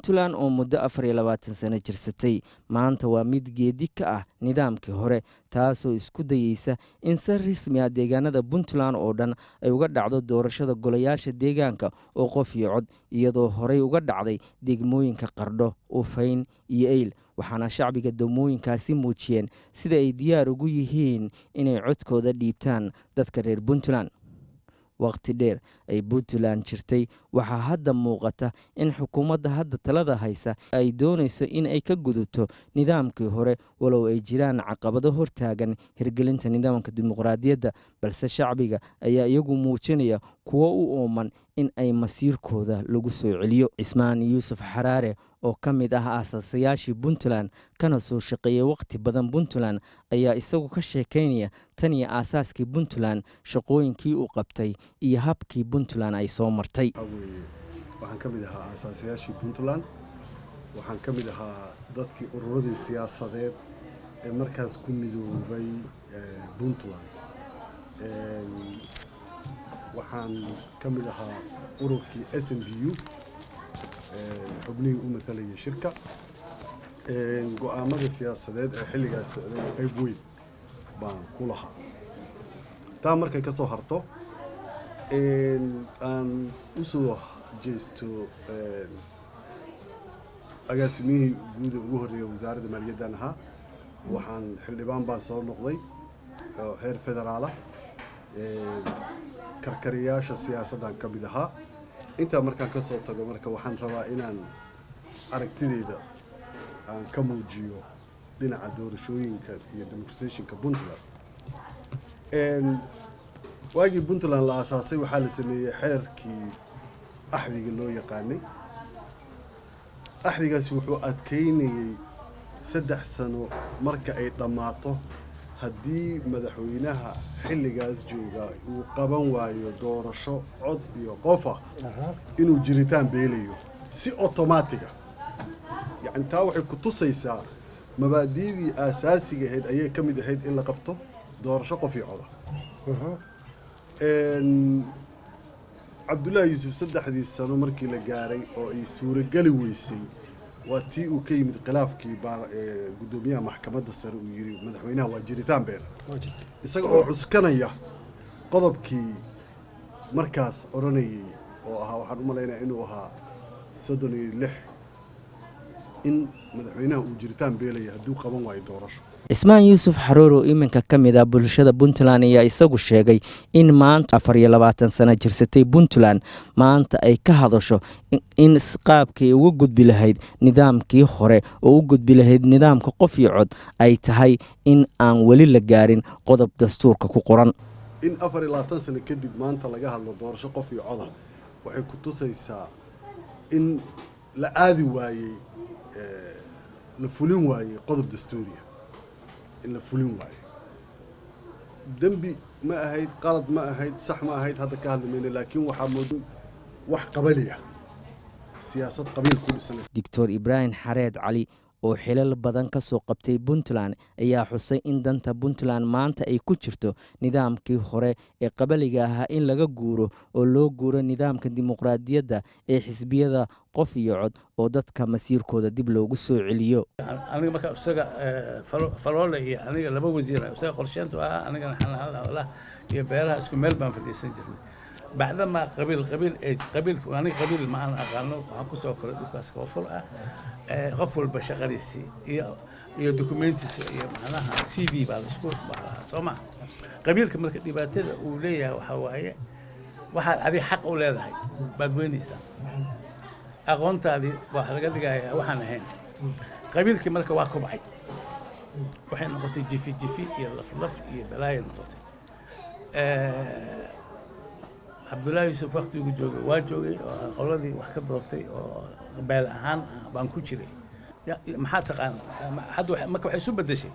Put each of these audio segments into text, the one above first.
puntland oo muddo 24 sano jirsatay maanta waa mid geedi ka ah nidaamkii hore taasoo isku dayeysa in si rasmi ah deegaanada puntland oo dhan ay uga dhacdo doorashada golayaasha deegaanka oo qof iyo cod iyadoo horey uga dhacday degmooyinka Qardho, Ufayn iyo Eyl waxaana shacbiga degmooyinkaasi muujiyeen sida ay diyaar ugu yihiin inay codkooda dhiibtaan dadka reer Puntland. waqti dheer ay Puntland jirtay waxaa hadda muuqata in xukuumadda hadda talada haysa ay doonayso in ay ka gudubto nidaamkii hore walow ay jiraan caqabado hortaagan hirgelinta nidaamka dimuqraadiyadda balse shacbiga ayaa iyagu muujinaya kuwo u ooman in ay masiirkooda lagu soo celiyo. Cismaan Yuusuf Xaraare oo ka mid ah aasaasiyaashii Puntland kana soo shaqeeyay waqti badan Puntland ayaa isagu ka sheekeynaya tan iyo aasaaskii Puntland shaqooyinkii uu qabtay iyo habkii Puntland ay soo martay. waxaan ka mid ahaa aasaasiyaashii Puntland waxaan ka mid ahaa dadkii ururadii siyaasadeed ee markaas ku midoobay Puntland waxaan ka mid ahaa ururkii SNDU xubnihii u matalayay shirka go'aamada siyaasadeed ee xilligaas socday qayb weyn baan ku lahaa. taa markay ka soo harto aan u soo jeesto agaasimihii guud ugu horreeyay wasaaradda maaliyadda ahaa waxaan xildhibaan baan soo noqday heer federaal karkariyaasha siyaasaddan ka mid ahaa. intaa markaan ka soo tago marka waxaan rabaa inaan aragtidayda aan ka muujiyo dhinaca doorashooyinka iyo demonstrationka Puntland. waagii Puntland la aasaasay waxaa la sameeyay xeerkii axdiga loo yaqaanay. axdigaasi wuxuu adkeynayay 3 sano marka ay dhammaato haddii madaxweynaha xilligaas jooga uu qaban waayo doorasho cod iyo qof ah inuu jiritaan beelayo si automatic ah. yani taa waxay ku tusaysaa mabaadi'dii aasaasiga ahayd ayay ka mid ahayd in la qabto doorasho qof iyo cod ah. Cabdullaahi Yuusuf 3 sano markii la gaaray oo ay suuragali weysay waa tii uu ka yimid khilaafkii gudoomiyaha maxkamadda sare uu yiri madaxweynaha waa jiritaan beela isaga oo cuskanaya qodobkii markaas oranayay oo ahaa waxaan u maleynayaa inuu ahaa 36 in madaxweynaha uu jiritaan beelaya hadduu qaban waayo doorasho. Cismaan Yuusuf Xaroore oo iminka ka mid ah bulshada Puntland ayaa isagu sheegay in maanta 24 sano jirsatay Puntland maanta ay ka hadasho in qaabkii ugu gudbi lahayd nidaamkii hore oo u gudbi lahayd nidaamka qof iyo cod ay tahay in aan wali la gaarin qodob dastuurka ku qoran. in 24 sano kadib maanta laga hadlo doorasho qof iyo cod waxay ku tusaysaa in la aadi waayay la fulin waayay qodob dastuuri in la fulin waayo. dambi ma ahayd qalad ma ahayd sax ma ahayd hadda ka hadlayna laakiin waxa moodo wax qabaliya siyaasad qabiil ku dhisan. Dr. Ibrahim Xareed Cali oo xilal badan ka soo qabtay Puntland ayaa xusay in danta Puntland maanta ay ku jirto nidaamkii hore ee qabaliga ahaa in laga guuro oo loo guuro nidaamka dimuqraadiyadda ee xisbiyada qof iyo cod oo dadka masiirkooda dib loogu soo celiyo. aniga marka isaga faloole iyo aniga laba wasiir isaga qorsheyntu ah aniga xanaanada iyo beelaha isku meel baan fadhiisan jirnay بعدما قبيل يعني قبيل ما أنا أقانو هنكسر كل دكاس كوفر غفل بشغليسي يا دوكيومنتس معناها سي في بعد سكول سمع قبيل كمل كتيبات وليا وحواية واحد هذه حق أولاد هاي بعد وين يسا أغنت هذه واحد قال لي وحنا هين قبيل كمل كواكب عي وحين نقطة جفي يا لف يا بلاي نقطة عبد الله يوسف وقت يجوجي واجوجي قولدي وحكي دورتي قبل أهان بانكوشري ما حد تقان حد ما كان حيسوب بدشي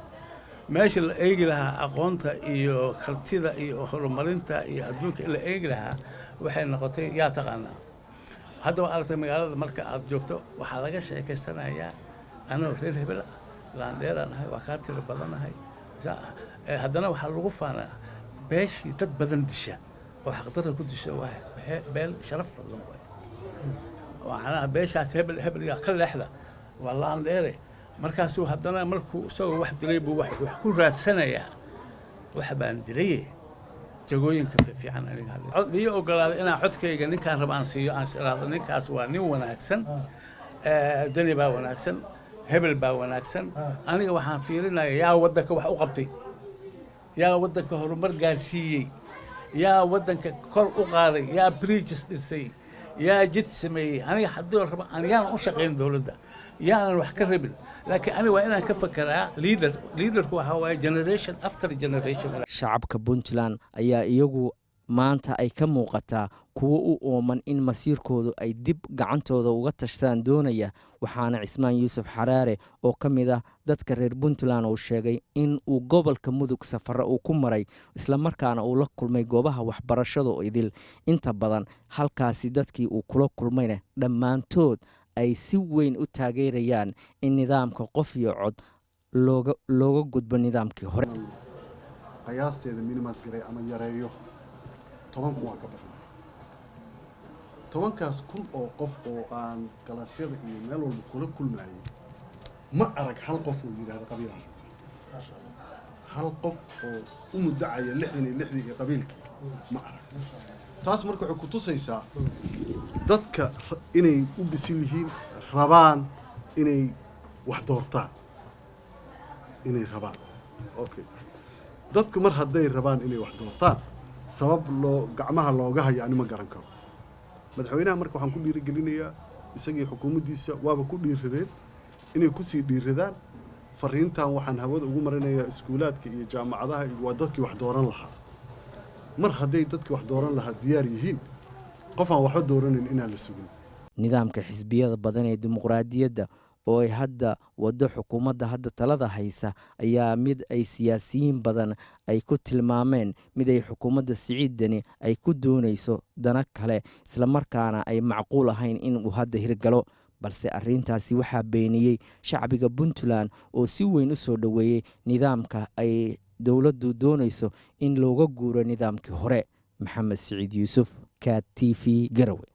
ماشي اللي لها أقونتها إيو خلتيدا إيو خرمرينتا إيو أدونك اللي إيجي لها وحين نقطي يا تقانا هذا وقالت المقالة مركا أدجوكتو وحلاقة شيء كستنا هي أنا وفير هبلا لان دير أنا هاي وكاتي ربضنا هاي هذانا وحلوقف أنا باش يتد بدن دشة وحقدر كنت شو واحد بال شرفت الله waxaana beeshaas hebel ka leexda waa laan dheere markaasuu haddana markuu isagoo wax dilay buu wax ku raadsanayaa wax baan dilay jagooyinka fiican aniga cod iyo ogolaada inaan codkayga ninkaan rabaan siiyo aan siraado ninkaas waa nin wanaagsan dani baa wanaagsan hebel baa wanaagsan aniga waxaan fiirinayaa yaa waddanka wax u qabtay yaa waddanka horumar gaarsiiyey yaa waddanka kor u qaaday yaa bridges dhisay yaa jid sameeyey aniga haddii raba anigana u shaqayn dowladda yaanan wax ka rabin laakiin aniga waa inaan ka fakaraa leaderku waxa waaye generation after generation. shacabka Puntland ayaa iyagu maanta ay ka muuqataa kuwo u ooman in masiirkoodu ay dib gacantooda uga tashadaan doonaya waxaana Cismaan Yuusuf Xaraare oo ka mid ah dadka reer Puntland uu sheegay in uu gobolka Mudug safar uu ku maray isla markaana uu la kulmay goobaha waxbarashada oo idil inta badan halkaasi dadkii uu kula kulmayna dhammaantood ay si weyn u taageerayaan in nidaamka qof iyo cod looga gudbo nidaamkii hore qiyaasteeda minimas garay ama yareeyo 10 kun ka badan 10kaas kun oo qof oo aan galaasyada iyo meel walba kula kulmayay ma arag hal qof oo yiraahdo qabiil hal qof oo u mudacaya 66 qabiilka ma arag taas marka waxay ku tusaysaa dadka inay u bisil yihiin rabaan inay wax doortaan inay rabaan okay dadku mar hadday rabaan inay wax doortaan sabab loo gacmaha looga hayo anima garan karo madaxweynaha marka waxaan ku dhiirigelinayaa isagii xukuumaddiisa waaba ku dhiiradeen inay ku sii dhiiradaan fariintan waxaan hawada ugu marinayaa iskuulaadka iyo jaamacadaha iyo waa dadkii wax dooran lahaa mar hadday dadkii wax dooran lahaa diyaar yihiin qof aan waxba dooranin inaan la sugin nidaamka xisbiyada badan ee dimuqraadiyadda oo ay hadda wado xukuumadda hadda talada haysa ayaa mid ay siyaasiyiin badan ay ku tilmaameen mid ay xukuumadda siciidani ay ku doonayso dana kale isla markaana ay macquul ahayn in uu hadda hirgalo balse arrintaasi waxaa beeniyey shacbiga Puntland oo si weyn u soo dhaweeyay nidaamka ay dowladdu doonayso in looga guuro nidaamkii hore. Maxamed Siciid Yuusuf, KTV Garowe.